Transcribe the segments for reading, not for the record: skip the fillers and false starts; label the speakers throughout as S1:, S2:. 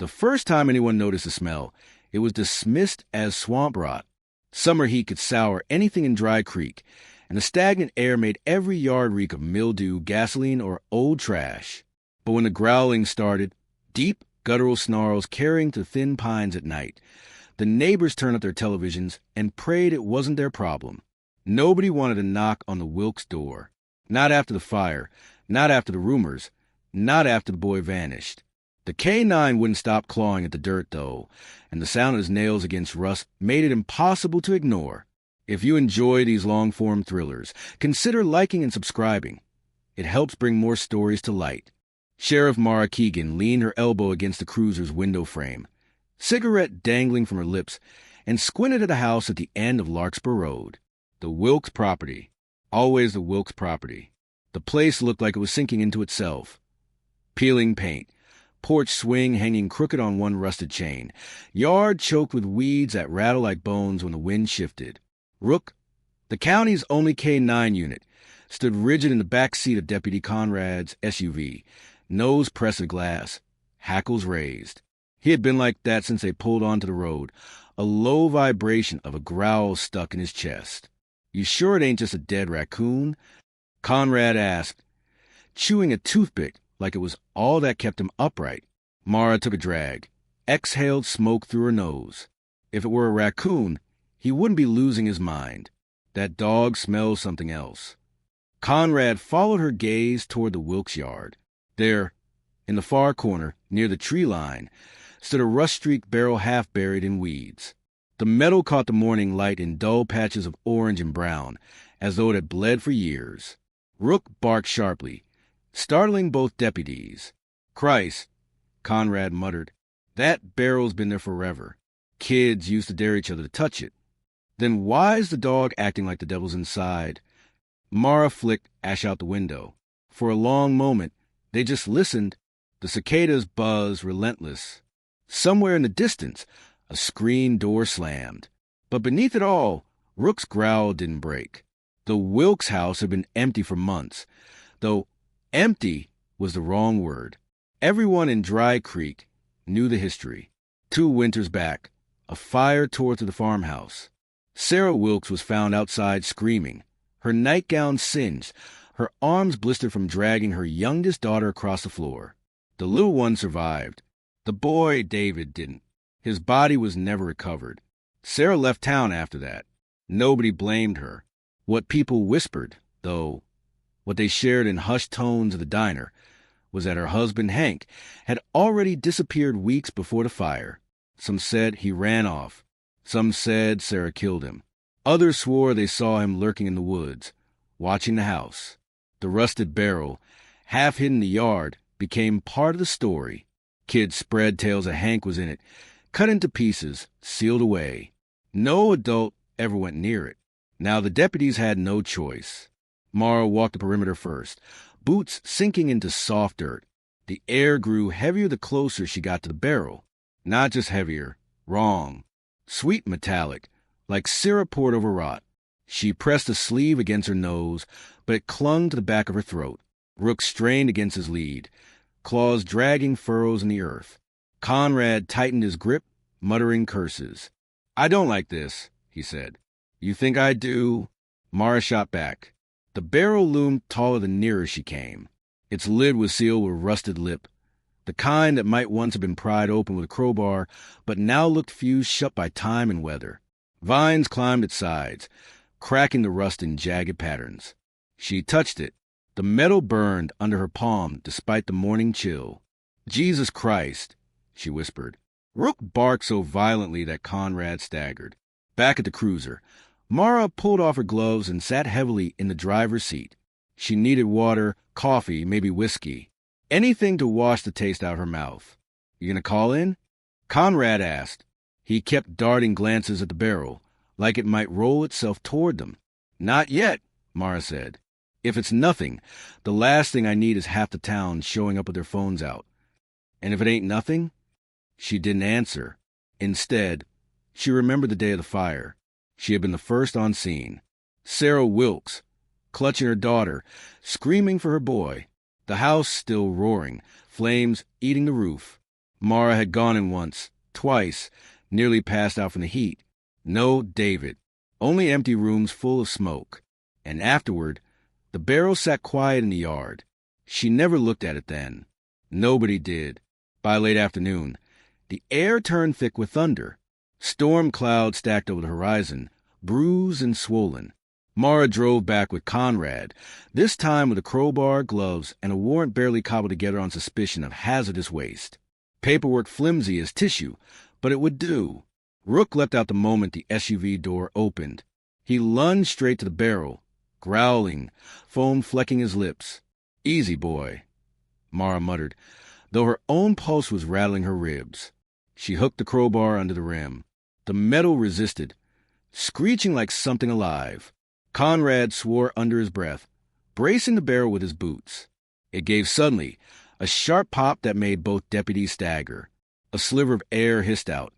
S1: The first time anyone noticed the smell, it was dismissed as swamp rot. Summer heat could sour anything in Dry Creek, and the stagnant air made every yard reek of mildew, gasoline, or old trash. But when the growling started, deep, guttural snarls carrying to thin pines at night, the neighbors turned up their televisions and prayed it wasn't their problem. Nobody wanted to knock on the Wilkes' door. Not after the fire, not after the rumors, not after the boy vanished. The K9 wouldn't stop clawing at the dirt, though, and the sound of his nails against rust made it impossible to ignore. If you enjoy these long-form thrillers, consider liking and subscribing. It helps bring more stories to light. Sheriff Mara Keegan leaned her elbow against the cruiser's window frame, cigarette dangling from her lips, and squinted at a house at the end of Larkspur Road. The Wilkes property. Always the Wilkes property. The place looked like it was sinking into itself. Peeling paint. Porch swing hanging crooked on one rusted chain. Yard choked with weeds that rattled like bones when the wind shifted. Rook, the county's only K9 unit, stood rigid in the back seat of Deputy Conrad's SUV, nose pressed to glass, hackles raised. He had been like that since they pulled onto the road, a low vibration of a growl stuck in his chest. "You sure it ain't just a dead raccoon?" Conrad asked, chewing a toothpick like it was all that kept him upright. Mara took a drag, exhaled smoke through her nose. If it were a raccoon, he wouldn't be losing his mind. That dog smells something else. Conrad followed her gaze toward the Wilkes yard. There, in the far corner, near the tree line, stood a rust-streaked barrel half buried in weeds. The metal caught the morning light in dull patches of orange and brown, as though it had bled for years. Rook barked sharply, startling both deputies. "Christ," Conrad muttered. "That barrel's been there forever. Kids used to dare each other to touch it. Then why's the dog acting like the devil's inside?" Mara flicked ash out the window. For a long moment, they just listened. The cicadas buzzed relentless. Somewhere in the distance, a screen door slammed. But beneath it all, Rook's growl didn't break. The Wilkes house had been empty for months, though empty was the wrong word. Everyone in Dry Creek knew the history. 2 winters back, a fire tore through the farmhouse. Sarah Wilkes was found outside screaming, her nightgown singed, her arms blistered from dragging her youngest daughter across the floor. The little one survived. The boy, David, didn't. His body was never recovered. Sarah left town after that. Nobody blamed her. What people whispered, though, what they shared in hushed tones of the diner, was that her husband, Hank, had already disappeared weeks before the fire. Some said he ran off. Some said Sarah killed him. Others swore they saw him lurking in the woods, watching the house. The rusted barrel, half hidden in the yard, became part of the story. Kids spread tales that Hank was in it, cut into pieces, sealed away. No adult ever went near it. Now the deputies had no choice. Mara walked the perimeter first, boots sinking into soft dirt. The air grew heavier the closer she got to the barrel. Not just heavier, wrong. Sweet metallic, like syrup poured over rot. She pressed a sleeve against her nose, but it clung to the back of her throat. Rook strained against his lead, claws dragging furrows in the earth. Conrad tightened his grip, muttering curses. "I don't like this," he said. "You think I do?" Mara shot back. The barrel loomed taller the nearer she came. Its lid was sealed with rusted lip, the kind that might once have been pried open with a crowbar, but now looked fused shut by time and weather. Vines climbed its sides, cracking the rust in jagged patterns. She touched it. The metal burned under her palm despite the morning chill. "Jesus Christ," she whispered. Rook barked so violently that Conrad staggered. Back at the cruiser, Mara pulled off her gloves and sat heavily in the driver's seat. She needed water, coffee, maybe whiskey. Anything to wash the taste out of her mouth. "You gonna call in?" Conrad asked. He kept darting glances at the barrel, like it might roll itself toward them. "Not yet," Mara said. "If it's nothing, the last thing I need is half the town showing up with their phones out. And if it ain't nothing?" She didn't answer. Instead, she remembered the day of the fire. She had been the first on scene. Sarah Wilkes, clutching her daughter, screaming for her boy. The house still roaring, flames eating the roof. Mara had gone in once, twice, nearly passed out from the heat. No David. Only empty rooms full of smoke. And afterward, the barrel sat quiet in the yard. She never looked at it then. Nobody did. By late afternoon, the air turned thick with thunder. Storm clouds stacked over the horizon, bruised and swollen. Mara drove back with Conrad, this time with a crowbar, gloves, and a warrant barely cobbled together on suspicion of hazardous waste. Paperwork flimsy as tissue, but it would do. Rook leapt out the moment the SUV door opened. He lunged straight to the barrel, growling, foam flecking his lips. "Easy, boy," Mara muttered, though her own pulse was rattling her ribs. She hooked the crowbar under the rim. The metal resisted, screeching like something alive. Conrad swore under his breath, bracing the barrel with his boots. It gave suddenly, a sharp pop that made both deputies stagger. A sliver of air hissed out,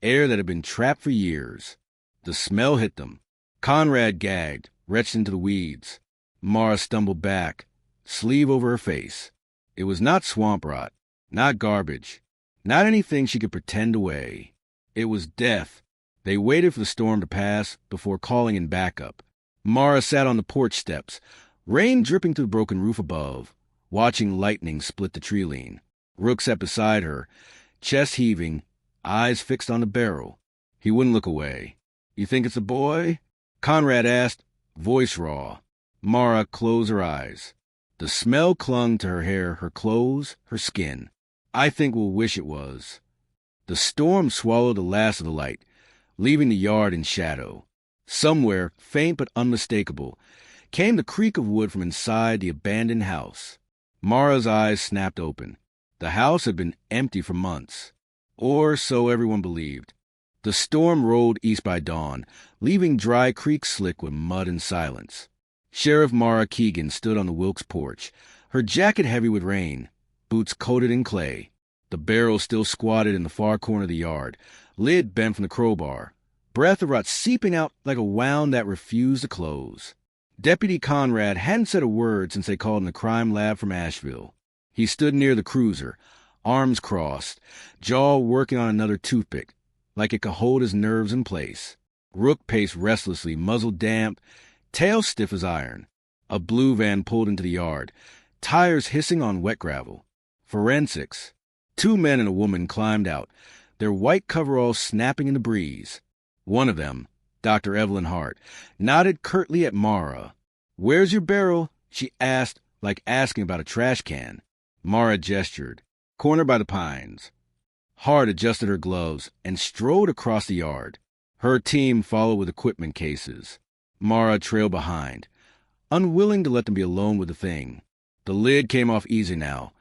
S1: air that had been trapped for years. The smell hit them. Conrad gagged, retched into the weeds. Mara stumbled back, sleeve over her face. It was not swamp rot, not garbage, not anything she could pretend away. It was death. They waited for the storm to pass before calling in backup. Mara sat on the porch steps, rain dripping through the broken roof above, watching lightning split the tree-line. Rook sat beside her, chest heaving, eyes fixed on the barrel. He wouldn't look away. "You think it's a boy?" Conrad asked, voice raw. Mara closed her eyes. The smell clung to her hair, her clothes, her skin. "I think we'll wish it was." The storm swallowed the last of the light, leaving the yard in shadow. Somewhere, faint but unmistakable, came the creak of wood from inside the abandoned house. Mara's eyes snapped open. The house had been empty for months. Or so everyone believed. The storm rolled east by dawn, leaving Dry Creek slick with mud and silence. Sheriff Mara Keegan stood on the Wilkes porch, her jacket heavy with rain, boots coated in clay. The barrel still squatted in the far corner of the yard, lid bent from the crowbar, breath of rot seeping out like a wound that refused to close. Deputy Conrad hadn't said a word since they called in the crime lab from Asheville. He stood near the cruiser, arms crossed, jaw working on another toothpick, like it could hold his nerves in place. Rook paced restlessly, muzzle damp, tail stiff as iron. A blue van pulled into the yard, tires hissing on wet gravel. Forensics. 2 men and a woman climbed out, their white coveralls snapping in the breeze. One of them, Dr. Evelyn Hart, nodded curtly at Mara. "Where's your barrel?" she asked, like asking about a trash can. Mara gestured. "Corner by the pines." Hart adjusted her gloves and strode across the yard. Her team followed with equipment cases. Mara trailed behind, unwilling to let them be alone with the thing. The lid came off easy now,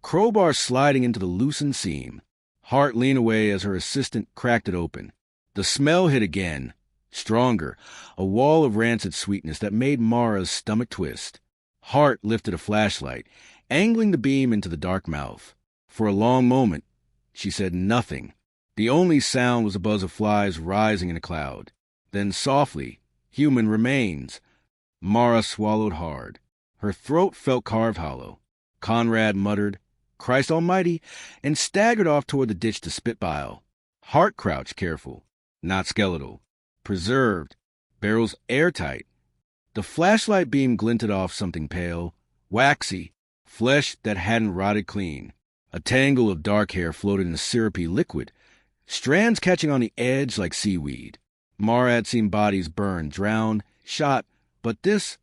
S1: crowbar sliding into the loosened seam. Hart leaned away as her assistant cracked it open. The smell hit again, stronger, a wall of rancid sweetness that made Mara's stomach twist. Hart lifted a flashlight, angling the beam into the dark mouth. For a long moment, she said nothing. The only sound was a buzz of flies rising in a cloud. Then softly, "Human remains." Mara swallowed hard. Her throat felt carved hollow. Conrad muttered, "Christ Almighty," and staggered off toward the ditch to spit bile. Hart crouched careful, not skeletal. Preserved, barrels airtight. The flashlight beam glinted off something pale, waxy, flesh that hadn't rotted clean. A tangle of dark hair floated in a syrupy liquid, strands catching on the edge like seaweed. Mara had seen bodies burned, drowned, shot, but this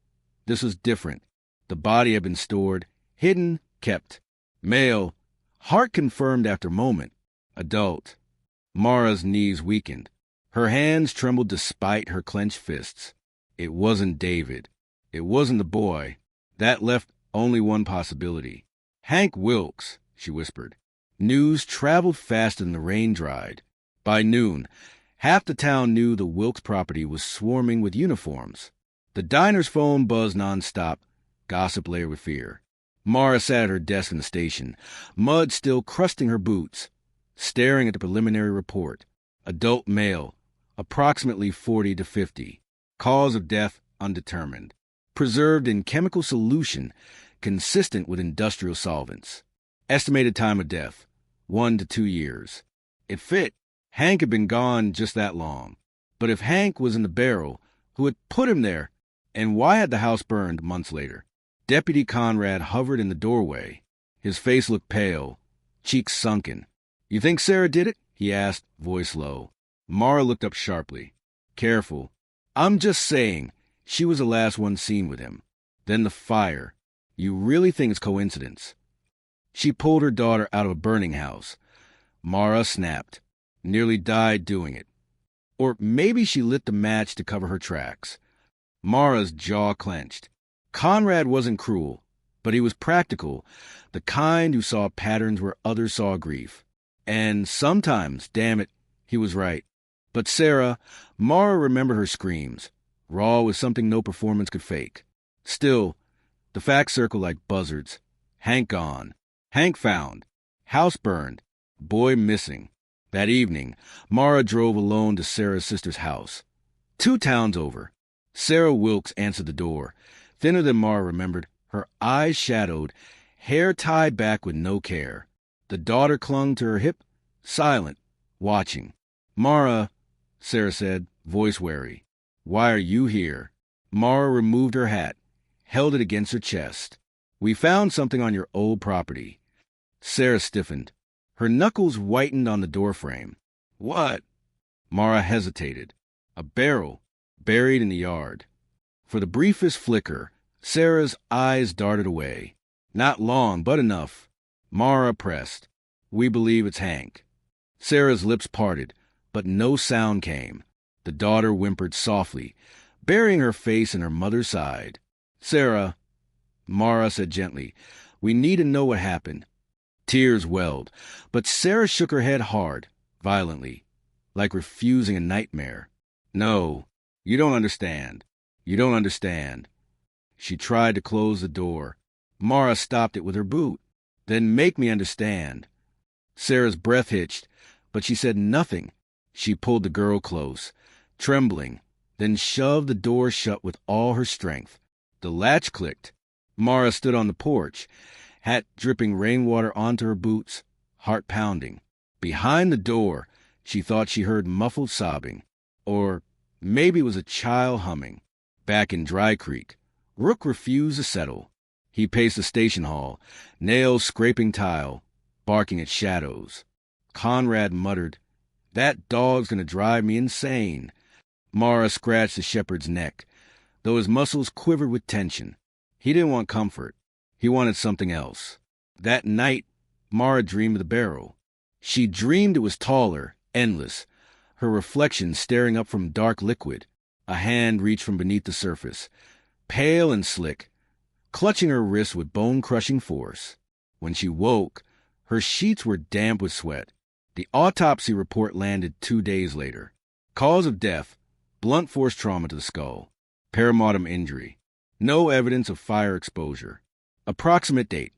S1: was different. The body had been stored, hidden, kept. Male, Hart confirmed after a moment. Adult. Mara's knees weakened. Her hands trembled despite her clenched fists. It wasn't David. It wasn't the boy. That left only one possibility. "Hank Wilkes," she whispered. News traveled faster than the rain dried. By noon, half the town knew the Wilkes property was swarming with uniforms. The diner's phone buzzed nonstop, gossip layered with fear. Mara sat at her desk in the station, mud still crusting her boots, staring at the preliminary report. Adult male, approximately 40 to 50. Cause of death undetermined. Preserved in chemical solution consistent with industrial solvents. Estimated time of death, 1 to 2 years. It fit. Hank had been gone just that long. But if Hank was in the barrel, who had put him there? And why had the house burned months later? Deputy Conrad hovered in the doorway. His face looked pale, cheeks sunken. "You think Sarah did it?" he asked, voice low. Mara looked up sharply. "Careful. I'm just saying, she was the last one seen with him. Then the fire. You really think it's coincidence?" She pulled her daughter out of a burning house. Mara snapped. Nearly died doing it. Or maybe she lit the match to cover her tracks. Mara's jaw clenched. Conrad wasn't cruel, but he was practical, the kind who saw patterns where others saw grief. And sometimes, damn it, he was right. But Sarah, Mara remembered her screams, raw with something no performance could fake. Still, the facts circled like buzzards. Hank gone. Hank found. House burned. Boy missing. That evening, Mara drove alone to Sarah's sister's house. 2 towns over. Sarah Wilkes answered the door, thinner than Mara remembered, her eyes shadowed, hair tied back with no care. The daughter clung to her hip, silent, watching. "Mara," Sarah said, voice wary. "Why are you here?" Mara removed her hat, held it against her chest. "We found something on your old property." Sarah stiffened. Her knuckles whitened on the doorframe. "What?" Mara hesitated. "A barrel, buried in the yard." For the briefest flicker, Sarah's eyes darted away. "Not long, but enough." Mara pressed. "We believe it's Hank." Sarah's lips parted, but no sound came. The daughter whimpered softly, burying her face in her mother's side. "Sarah," Mara said gently, "we need to know what happened." Tears welled, but Sarah shook her head hard, violently, like refusing a nightmare. "No, you don't understand. You don't understand." She tried to close the door. Mara stopped it with her boot. "Then make me understand." Sarah's breath hitched, but she said nothing. She pulled the girl close, trembling, then shoved the door shut with all her strength. The latch clicked. Mara stood on the porch, hat dripping rainwater onto her boots, heart pounding. Behind the door, she thought she heard muffled sobbing. Or maybe it was a child humming. Back in Dry Creek, Rook refused to settle. He paced the station hall, nails scraping tile, barking at shadows. Conrad muttered, "That dog's going to drive me insane." Mara scratched the shepherd's neck, though his muscles quivered with tension. He didn't want comfort. He wanted something else. That night, Mara dreamed of the barrel. She dreamed it was taller, endless, her reflection staring up from dark liquid. A hand reached from beneath the surface, pale and slick, clutching her wrist with bone-crushing force. When she woke, her sheets were damp with sweat. The autopsy report landed 2 days later. Cause of death, blunt force trauma to the skull. Perimortem injury. No evidence of fire exposure. Approximate date,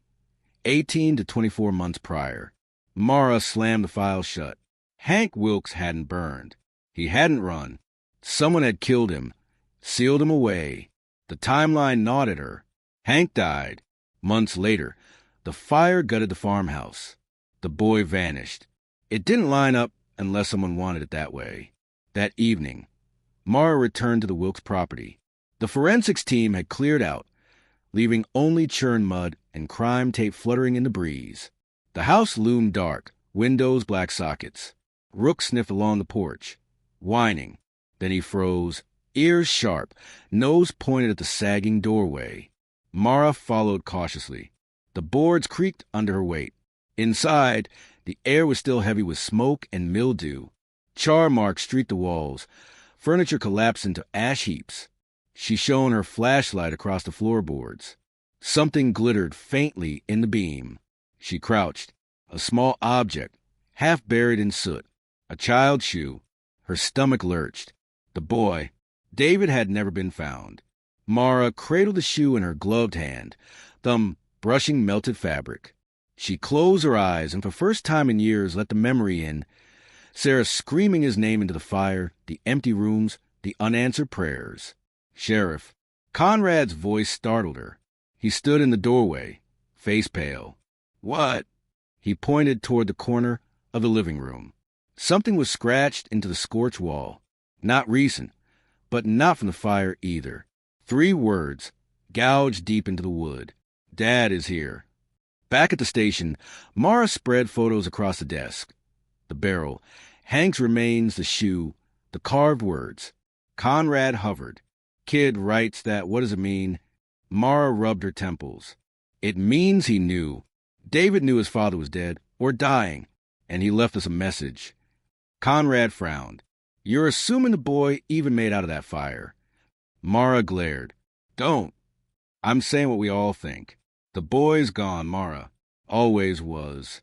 S1: 18 to 24 months prior. Mara slammed the file shut. Hank Wilkes hadn't burned. He hadn't run. Someone had killed him, sealed him away. The timeline gnawed at her. Hank died. Months later, the fire gutted the farmhouse. The boy vanished. It didn't line up unless someone wanted it that way. That evening, Mara returned to the Wilkes property. The forensics team had cleared out, leaving only churned mud and crime tape fluttering in the breeze. The house loomed dark, windows black sockets. Rook sniffed along the porch, whining. Then he froze, ears sharp, nose pointed at the sagging doorway. Mara followed cautiously. The boards creaked under her weight. Inside, the air was still heavy with smoke and mildew. Char marks streaked the walls. Furniture collapsed into ash heaps. She shone her flashlight across the floorboards. Something glittered faintly in the beam. She crouched. A small object, half buried in soot. A child's shoe. Her stomach lurched. The boy, David, had never been found. Mara cradled the shoe in her gloved hand, thumb brushing melted fabric. She closed her eyes and for first time in years let the memory in. Sarah screaming his name into the fire, the empty rooms, the unanswered prayers. "Sheriff." Conrad's voice startled her. He stood in the doorway, face pale. "What?" He pointed toward the corner of the living room. Something was scratched into the scorched wall. Not recent, but not from the fire either. 3 words, gouged deep into the wood. Dad is here. Back at the station, Mara spread photos across the desk. The barrel, Hank's remains, the shoe, the carved words. Conrad hovered. Kid writes that, what does it mean? Mara rubbed her temples. It means he knew. David knew his father was dead, or dying, and he left us a message. Conrad frowned. You're assuming the boy even made out of that fire. Mara glared. Don't. I'm saying what we all think. The boy's gone, Mara. Always was.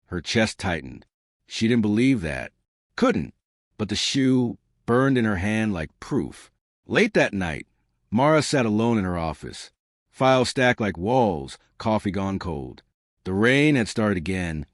S1: Her chest tightened. She didn't believe that. Couldn't. But the shoe burned in her hand like proof. Late that night, Mara sat alone in her office. Files stacked like walls, coffee gone cold. The rain had started again,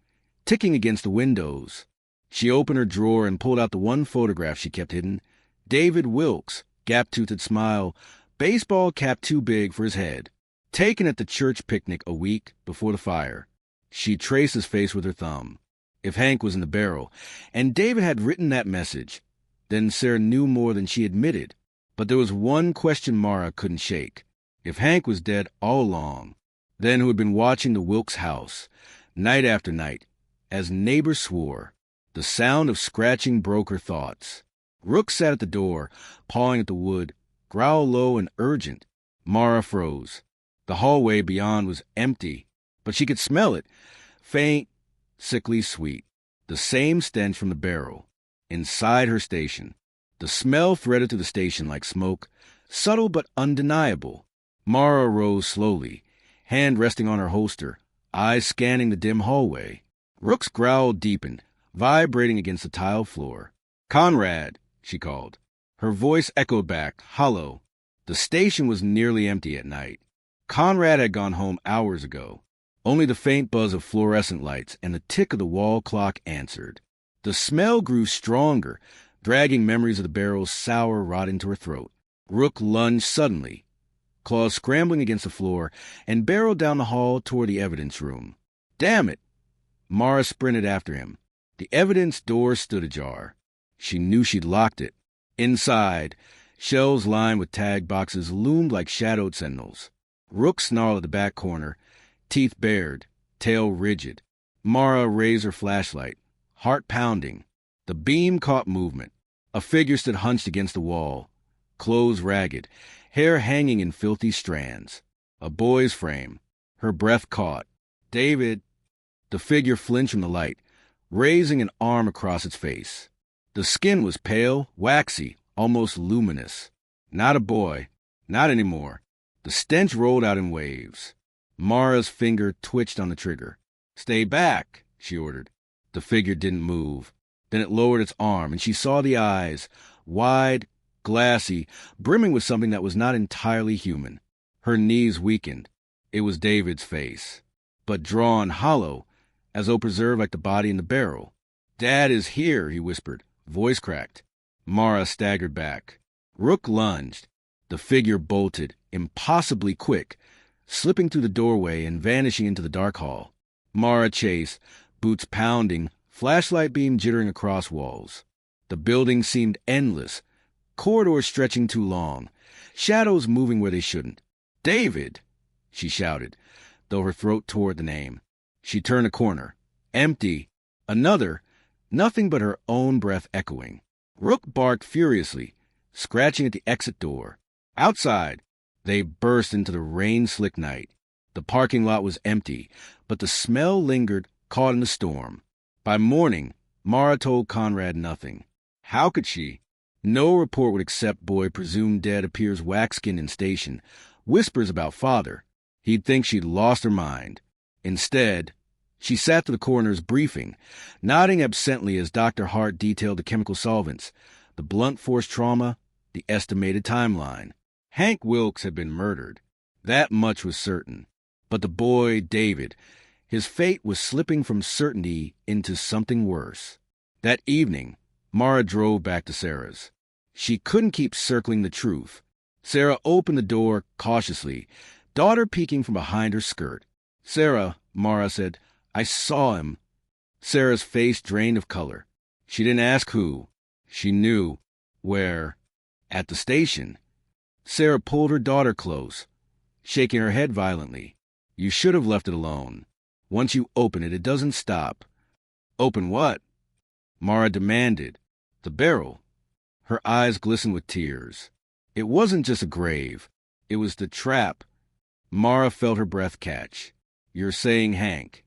S1: ticking against the windows. She opened her drawer and pulled out the one photograph she kept hidden. David Wilkes, gap-toothed smile, baseball cap too big for his head. Taken at the church picnic a week before the fire. She traced his face with her thumb. If Hank was in the barrel, and David had written that message, then Sarah knew more than she admitted. But there was one question Mara couldn't shake. If Hank was dead all along, then who had been watching the Wilkes house, night after night, as neighbors swore, the sound of scratching broke her thoughts. Rook sat at the door, pawing at the wood, growl low and urgent. Mara froze. The hallway beyond was empty, but she could smell it, faint, sickly sweet. The same stench from the barrel, inside her station. The smell threaded through the station like smoke, subtle but undeniable. Mara rose slowly, hand resting on her holster, eyes scanning the dim hallway. Rook's growl deepened, vibrating against the tile floor. Conrad, she called. Her voice echoed back, hollow. The station was nearly empty at night. Conrad had gone home hours ago. Only the faint buzz of fluorescent lights and the tick of the wall clock answered. The smell grew stronger, dragging memories of the barrel's sour rot into her throat. Rook lunged suddenly, claws scrambling against the floor, and barreled down the hall toward the evidence room. Damn it! Mara sprinted after him. The evidence door stood ajar. She knew she'd locked it. Inside, shelves lined with tag boxes loomed like shadowed sentinels. Rook snarled at the back corner, teeth bared, tail rigid. Mara raised her flashlight, heart pounding. The beam caught movement. A figure stood hunched against the wall, clothes ragged, hair hanging in filthy strands. A boy's frame. Her breath caught. David. The figure flinched from the light, raising an arm across its face. The skin was pale, waxy, almost luminous. Not a boy. Not anymore. The stench rolled out in waves. Mara's finger twitched on the trigger. Stay back, she ordered. The figure didn't move. Then it lowered its arm, and she saw the eyes, wide, glassy, brimming with something that was not entirely human. Her knees weakened. It was David's face, but drawn hollow, as though preserved like the body in the barrel. Dad is here, he whispered, voice cracked. Mara staggered back. Rook lunged. The figure bolted, impossibly quick, slipping through the doorway and vanishing into the dark hall. Mara chased, boots pounding, flashlight beam jittering across walls. The building seemed endless, corridors stretching too long, shadows moving where they shouldn't. David! She shouted, though her throat tore at the name. She turned a corner. Empty. Another. Nothing but her own breath echoing. Rook barked furiously, scratching at the exit door. Outside, they burst into the rain-slick night. The parking lot was empty, but the smell lingered, caught in the storm. By morning, Mara told Conrad nothing. How could she? No report would accept boy presumed dead appears wax-skinned in station. Whispers about father. He'd think she'd lost her mind. Instead, she sat through the coroner's briefing, nodding absently as Dr. Hart detailed the chemical solvents, the blunt force trauma, the estimated timeline. Hank Wilkes had been murdered. That much was certain. But the boy, David, his fate was slipping from certainty into something worse. That evening, Mara drove back to Sarah's. She couldn't keep circling the truth. Sarah opened the door cautiously, daughter peeking from behind her skirt. Sarah, Mara said, I saw him. Sarah's face drained of color. She didn't ask who. She knew. Where? At the station. Sarah pulled her daughter close, shaking her head violently. You should have left it alone. Once you open it, it doesn't stop. Open what? Mara demanded. The barrel. Her eyes glistened with tears. It wasn't just a grave. It was the trap. Mara felt her breath catch. You're saying Hank.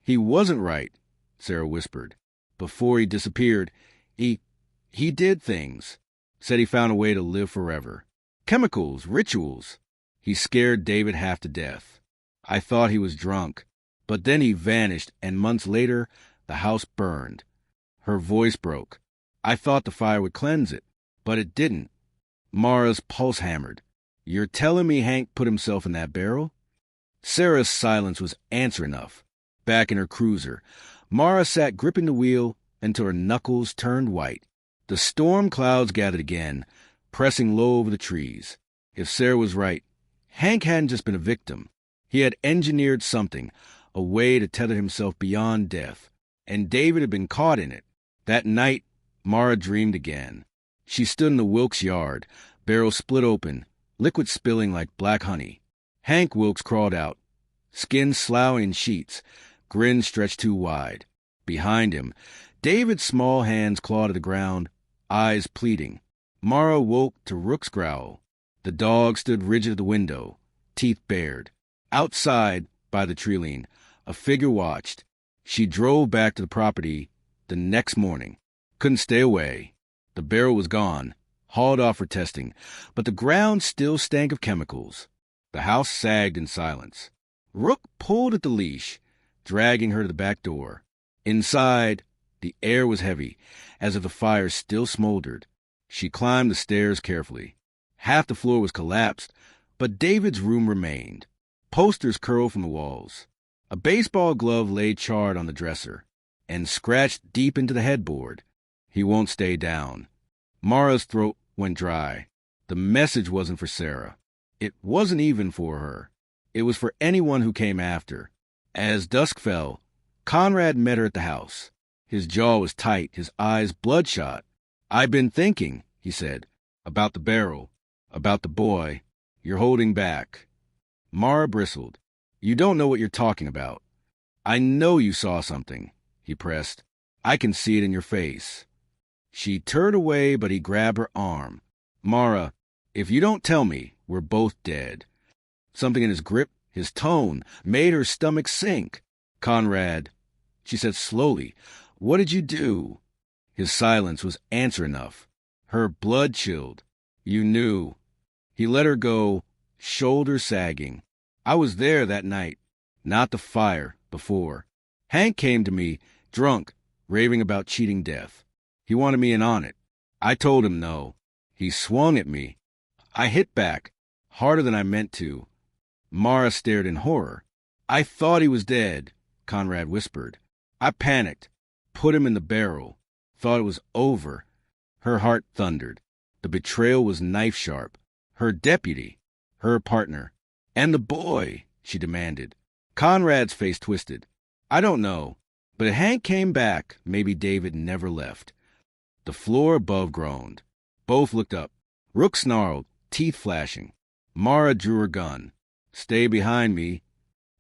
S1: He wasn't right, Sarah whispered. Before he disappeared, he did things. Said he found a way to live forever. Chemicals, rituals. He scared David half to death. I thought he was drunk. But then he vanished, and months later, the house burned. Her voice broke. I thought the fire would cleanse it, but it didn't. Mara's pulse hammered. You're telling me Hank put himself in that barrel? Sarah's silence was answer enough. Back in her cruiser, Mara sat gripping the wheel until her knuckles turned white. The storm clouds gathered again, pressing low over the trees. If Sarah was right, Hank hadn't just been a victim. He had engineered something, a way to tether himself beyond death, and David had been caught in it. That night, Mara dreamed again. She stood in the Wilkes yard, barrel split open, liquid spilling like black honey. Hank Wilkes crawled out, skin sloughing in sheets, grin stretched too wide. Behind him, David's small hands clawed at the ground, eyes pleading. Mara woke to Rook's growl. The dog stood rigid at the window, teeth bared. Outside, by the treeline, a figure watched. She drove back to the property the next morning. Couldn't stay away. The barrel was gone, hauled off for testing, but the ground still stank of chemicals. The house sagged in silence. Rook pulled at the leash, dragging her to the back door. Inside, the air was heavy, as if the fire still smoldered. She climbed the stairs carefully. Half the floor was collapsed, but David's room remained. Posters curled from the walls. A baseball glove lay charred on the dresser, and scratched deep into the headboard. He won't stay down. Mara's throat went dry. The message wasn't for Sarah. It wasn't even for her. It was for anyone who came after. As dusk fell, Conrad met her at the house. His jaw was tight, his eyes bloodshot. I've been thinking, he said, about the barrel, about the boy. You're holding back. Mara bristled. You don't know what you're talking about. I know you saw something, he pressed. I can see it in your face. She turned away, but he grabbed her arm. Mara, if you don't tell me, we're both dead. Something in his grip, his tone, made her stomach sink. Conrad, she said slowly, what did you do? His silence was answer enough. Her blood chilled. You knew. He let her go, shoulders sagging. I was there that night. Not the fire, before. Hank came to me, drunk, raving about cheating death. He wanted me in on it. I told him no. He swung at me. I hit back, harder than I meant to. Mara stared in horror. I thought he was dead, Conrad whispered. I panicked, put him in the barrel, thought it was over. Her heart thundered. The betrayal was knife-sharp. Her deputy, her partner, and the boy, she demanded. Conrad's face twisted. I don't know, but if Hank came back, maybe David never left. The floor above groaned. Both looked up. Rook snarled, teeth flashing. Mara drew her gun. Stay behind me.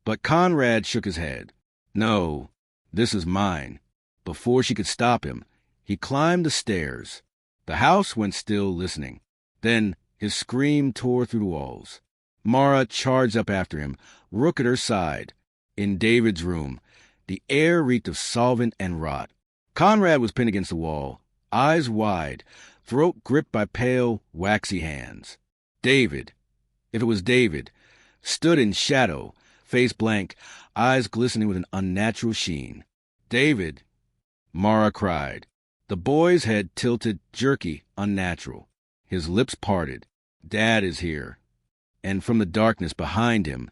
S1: But Conrad shook his head. No, this is mine. Before she could stop him, he climbed the stairs. The house went still, listening. Then his scream tore through the walls. Mara charged up after him, Rook at her side. In David's room, the air reeked of solvent and rot. Conrad was pinned against the wall, eyes wide, throat gripped by pale, waxy hands. David, if it was David, stood in shadow, face blank, eyes glistening with an unnatural sheen. David, Mara cried. The boy's head tilted, jerky, unnatural. His lips parted. Dad is here. And from the darkness behind him,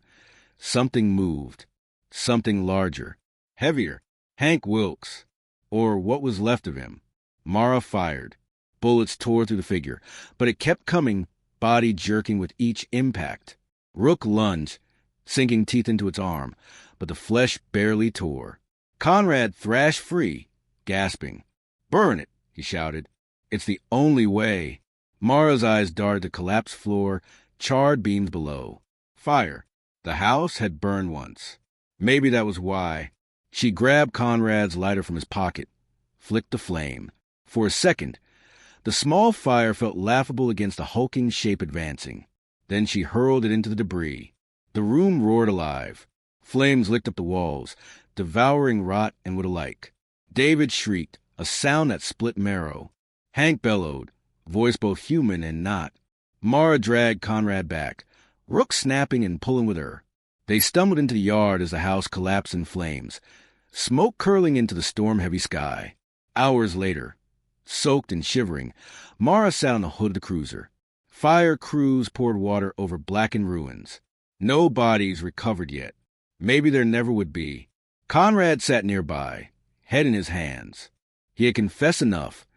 S1: something moved. Something larger, heavier. Hank Wilkes, or what was left of him. Mara fired. Bullets tore through the figure, but it kept coming, body jerking with each impact. Rook lunged, sinking teeth into its arm, but the flesh barely tore. Conrad thrashed free, gasping. "Burn it," he shouted. "It's the only way." Mara's eyes darted the collapsed floor, charred beams below. Fire. The house had burned once. Maybe that was why. She grabbed Conrad's lighter from his pocket, flicked the flame. For a second, the small fire felt laughable against the hulking shape advancing. Then she hurled it into the debris. The room roared alive. Flames licked up the walls, devouring rot and wood alike. David shrieked, a sound that split marrow. Hank bellowed, voice both human and not. Mara dragged Conrad back, Rook snapping and pulling with her. They stumbled into the yard as the house collapsed in flames, smoke curling into the storm-heavy sky. Hours later, soaked and shivering, Mara sat on the hood of the cruiser. Fire crews poured water over blackened ruins. No bodies recovered yet. Maybe there never would be. Conrad sat nearby, head in his hands. He had confessed enough.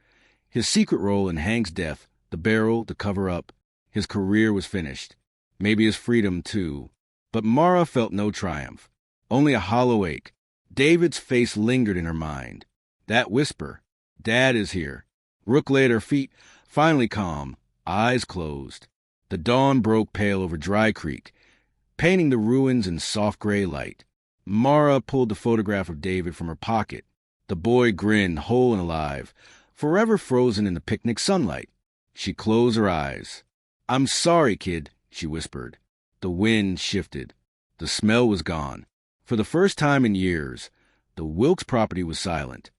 S1: His secret role in Hank's death, the barrel, the cover-up, his career was finished. Maybe his freedom, too. But Mara felt no triumph, only a hollow ache. David's face lingered in her mind. That whisper, "Dad is here." Rook lay at her feet, finally calm, eyes closed. The dawn broke pale over Dry Creek, painting the ruins in soft gray light. Mara pulled the photograph of David from her pocket. The boy grinned, whole and alive, forever frozen in the picnic sunlight. She closed her eyes. "I'm sorry, kid," she whispered. The wind shifted. The smell was gone. For the first time in years, the Wilkes property was silent.